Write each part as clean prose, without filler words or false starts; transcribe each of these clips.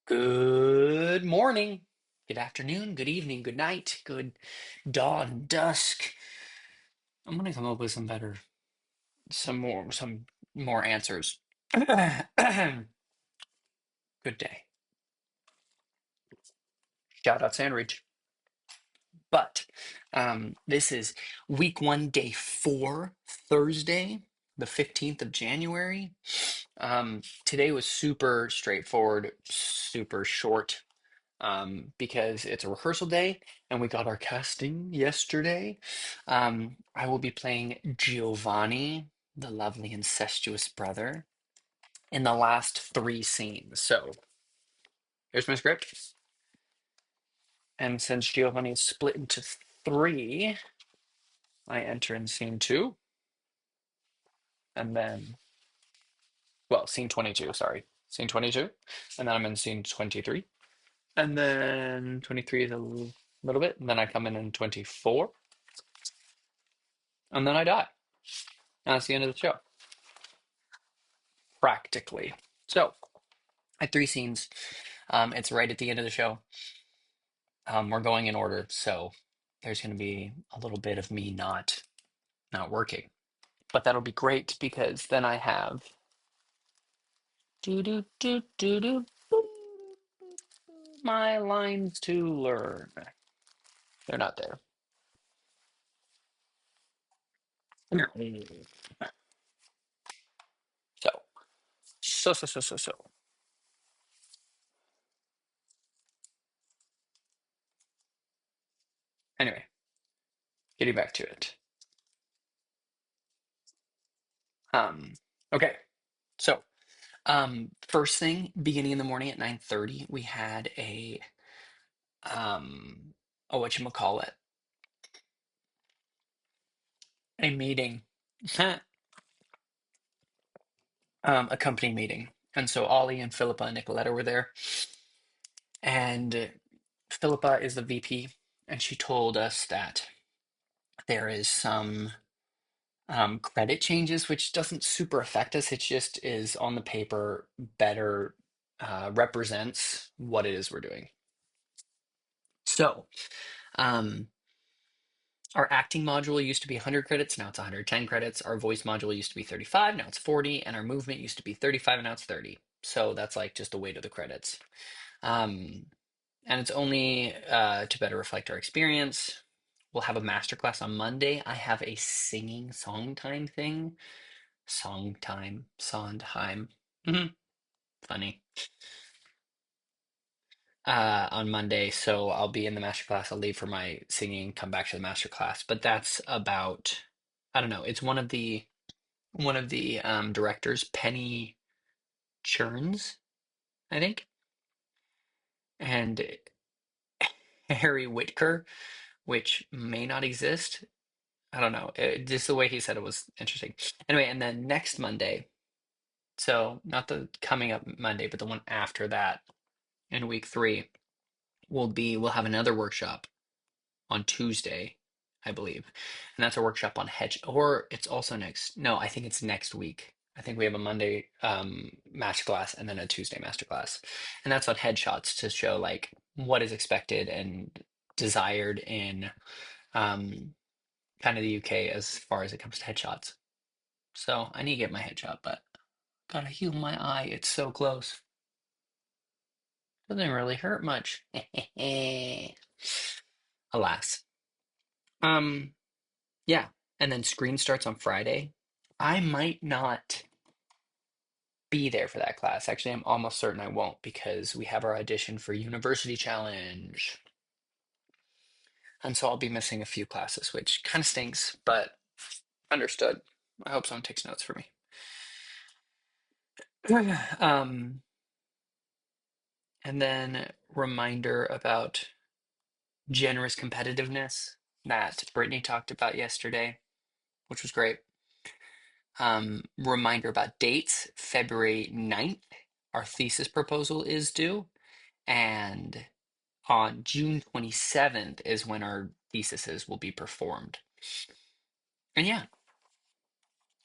Good morning, good afternoon, good evening, good night, good dawn, dusk. I'm gonna come up with some more answers. Good day. Shout out Sandwich. But this is week one, day four, Thursday, the 15th of January. Today was super straightforward, super short. Because it's a rehearsal day and we got our casting yesterday. I will be playing Giovanni, the lovely incestuous brother, in the last three scenes. So here's my script. And since Giovanni is split into three, I enter in scene two, and then, well, scene 22, sorry. Scene 22, and then I'm in scene 23, and then 23 is a little bit, and then I come in 24, and then I die. And that's the end of the show, practically. So I had three scenes. It's right at the end of the show. We're going in order, so there's going to be a little bit of me not working, but that'll be great because then I have do do do do do my lines to learn. They're not there. So so. Anyway, getting back to it. Um, okay, so first thing, beginning in the morning at 9:30, we had a whatchamacallit, a meeting, a company meeting. And so Ollie and Philippa and Nicoletta were there. And Philippa is the VP, and she told us that there is some credit changes, which doesn't super affect us. It just is on the paper better represents what it is we're doing. So, um, our acting module used to be 100 credits, now it's 110 credits. Our voice module used to be 35, now it's 40, and our movement used to be 35, and now it's 30. So that's like just the weight of the credits. Um, and it's only to better reflect our experience. We'll have a masterclass on Monday. I have a singing song time thing. Song time, Sondheim. Funny. On Monday, so I'll be in the masterclass. I'll leave for my singing, come back to the masterclass. But that's about, I don't know. It's one of the directors, Penny Churns, I think, and Harry Whitker, which may not exist. I don't know. Just the way he said it was interesting. Anyway, and then next Monday, so not the coming up Monday, but the one after that in week three, we'll have another workshop on Tuesday, I believe. And that's a workshop on hedge, or it's also next. No, I think it's next week. I think we have a Monday masterclass and then a Tuesday masterclass. And that's on headshots to show like what is expected and desired in kind of the UK as far as it comes to headshots. So I need to get my headshot, but gotta heal my eye. It's so close. Doesn't really hurt much. Alas. Um, yeah. And then screen starts on Friday. I might not be there for that class. Actually, I'm almost certain I won't because we have our audition for University Challenge. And so I'll be missing a few classes, which kind of stinks, but understood. I hope someone takes notes for me. Um, and then reminder about generous competitiveness that Brittany talked about yesterday, which was great. Reminder about dates. February 9th, our thesis proposal is due. And on June 27th is when our theses will be performed. And yeah.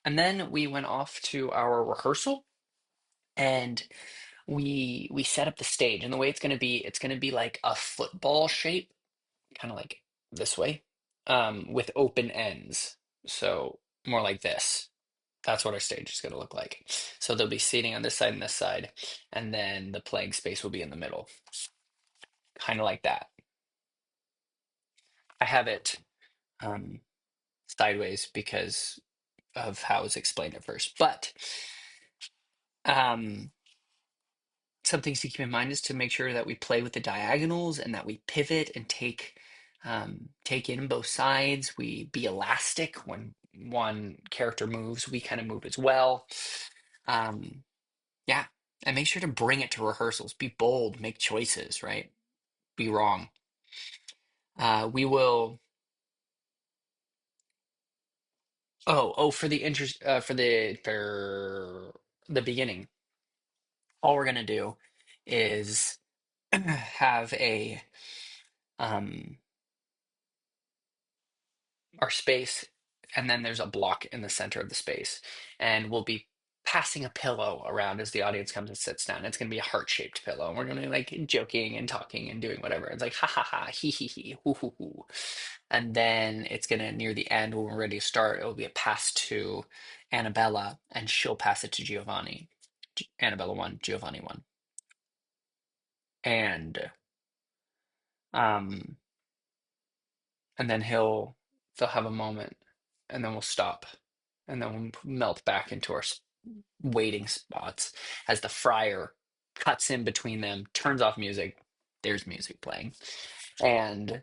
And then we went off to our rehearsal. And we set up the stage, and the way it's going to be like a football shape, kind of like this way, with open ends. So more like this. That's what our stage is going to look like. So they'll be seating on this side and this side, and then the playing space will be in the middle, kind of like that. I have it um, sideways because of how it was explained at first. But um, some things to keep in mind is to make sure that we play with the diagonals and that we pivot and take in both sides. We be elastic when one character moves, we kind of move as well. Um, yeah, and make sure to bring it to rehearsals. Be bold, make choices, right? Be wrong. We will. For the interest, for the beginning, all we're gonna do is have a um our space, and then there's a block in the center of the space, and we'll be passing a pillow around as the audience comes and sits down. It's going to be a heart-shaped pillow, and we're going to be like joking and talking and doing whatever. It's like ha ha ha, he he, hoo hoo hoo. And then it's going to, near the end when we're ready to start, it will be a pass to Annabella, and she'll pass it to Giovanni. Annabella 1, Giovanni 1. And um and then they'll have a moment, and then we'll stop, and then we'll melt back into our waiting spots as the friar cuts in between them, turns off music. There's music playing, and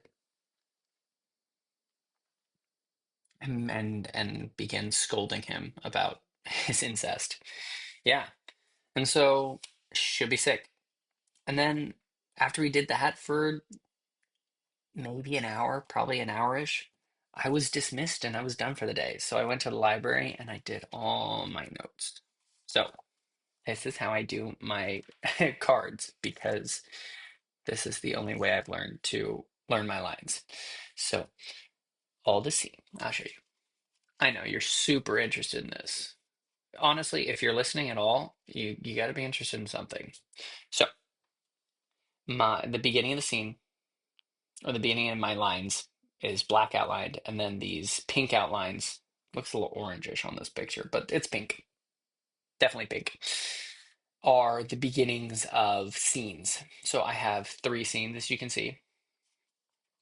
and begins scolding him about his incest. Yeah, and so should be sick. And then after we did that for maybe an hour, probably an hour-ish, I was dismissed and I was done for the day. So I went to the library and I did all my notes. So this is how I do my cards, because this is the only way I've learned to learn my lines. So all to see. I'll show you. I know you're super interested in this. Honestly, if you're listening at all, you got to be interested in something. So the beginning of the scene, or the beginning of my lines, is black outlined, and then these pink outlines. Looks a little orangish on this picture, but it's pink, definitely pink, are the beginnings of scenes. So I have 3 scenes, as you can see,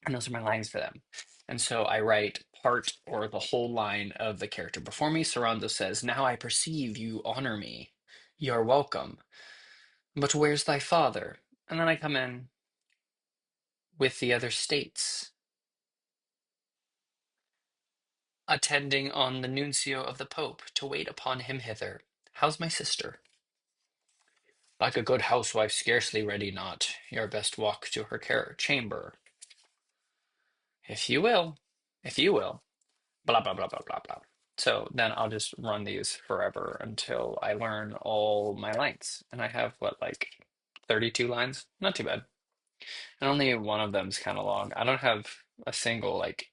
and those are my lines for them. And so I write part or the whole line of the character before me. Sarando says, "Now I perceive you honor me. You're welcome. But where's thy father?" And then I come in with the other states, attending on the nuncio of the Pope to wait upon him hither. How's my sister? Like a good housewife, scarcely ready not. Your best walk to her chamber. If you will, if you will. Blah, blah, blah, blah, blah, blah. So then I'll just run these forever until I learn all my lines. And I have, what, like 32 lines? Not too bad. And only one of them's kind of long. I don't have a single, like,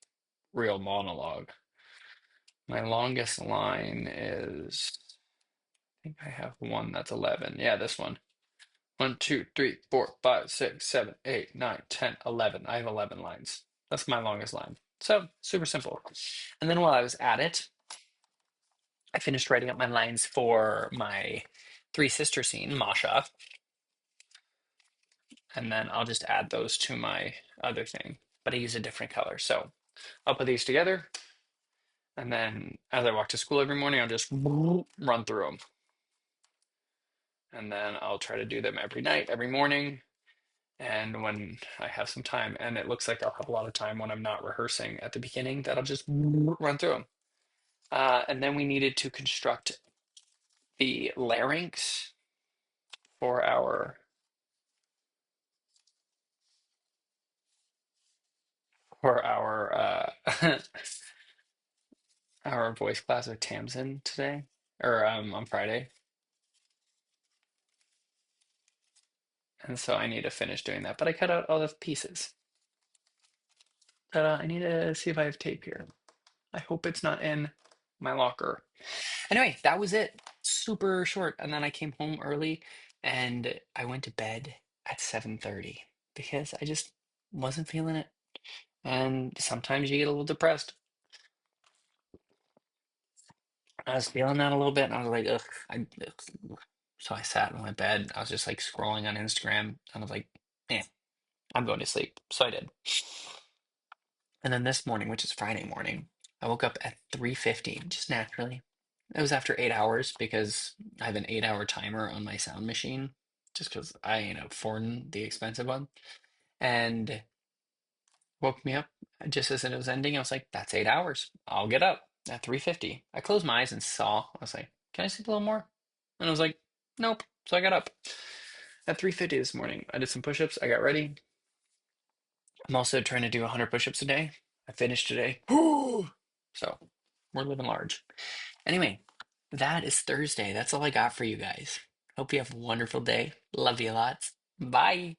real monologue. My longest line is, I think I have one that's 11. Yeah, this one. 1, 2, 3, 4, 5, 6, 7, 8, 9, 10, 11. I have 11 lines. That's my longest line. So super simple. And then while I was at it, I finished writing up my lines for my three sister scene, Masha, and then I'll just add those to my other thing, but I use a different color. So I'll put these together, and then as I walk to school every morning, I'll just run through them. And then I'll try to do them every night, every morning, and when I have some time. And it looks like I'll have a lot of time when I'm not rehearsing at the beginning, that I'll just run through them. And then we needed to construct the larynx for our our voice class with Tamsin today, or on Friday. And so I need to finish doing that. But I cut out all the pieces. But I need to see if I have tape here. I hope it's not in my locker. Anyway, that was it. Super short. And then I came home early And I went to bed at 7:30 because I just wasn't feeling it. And sometimes you get a little depressed. I was feeling that a little bit, and I was like, ugh, ugh. So I sat in my bed. I was just like scrolling on Instagram, and I was like, man, I'm going to sleep. So I did. And then this morning, which is Friday morning, I woke up at 3:50, just naturally. It was after 8 hours because I have an 8 hour timer on my sound machine, just because I ain't affording the expensive one. And woke me up just as it was ending. I was like, that's 8 hours. I'll get up at 3:50. I closed my eyes and saw. I was like, can I sleep a little more? And I was like, nope. So I got up at 3:50 this morning. I did some push-ups. I got ready. I'm also trying to do 100 push-ups a day. I finished today. So we're living large. Anyway, that is Thursday. That's all I got for you guys. Hope you have a wonderful day. Love you lots. Bye.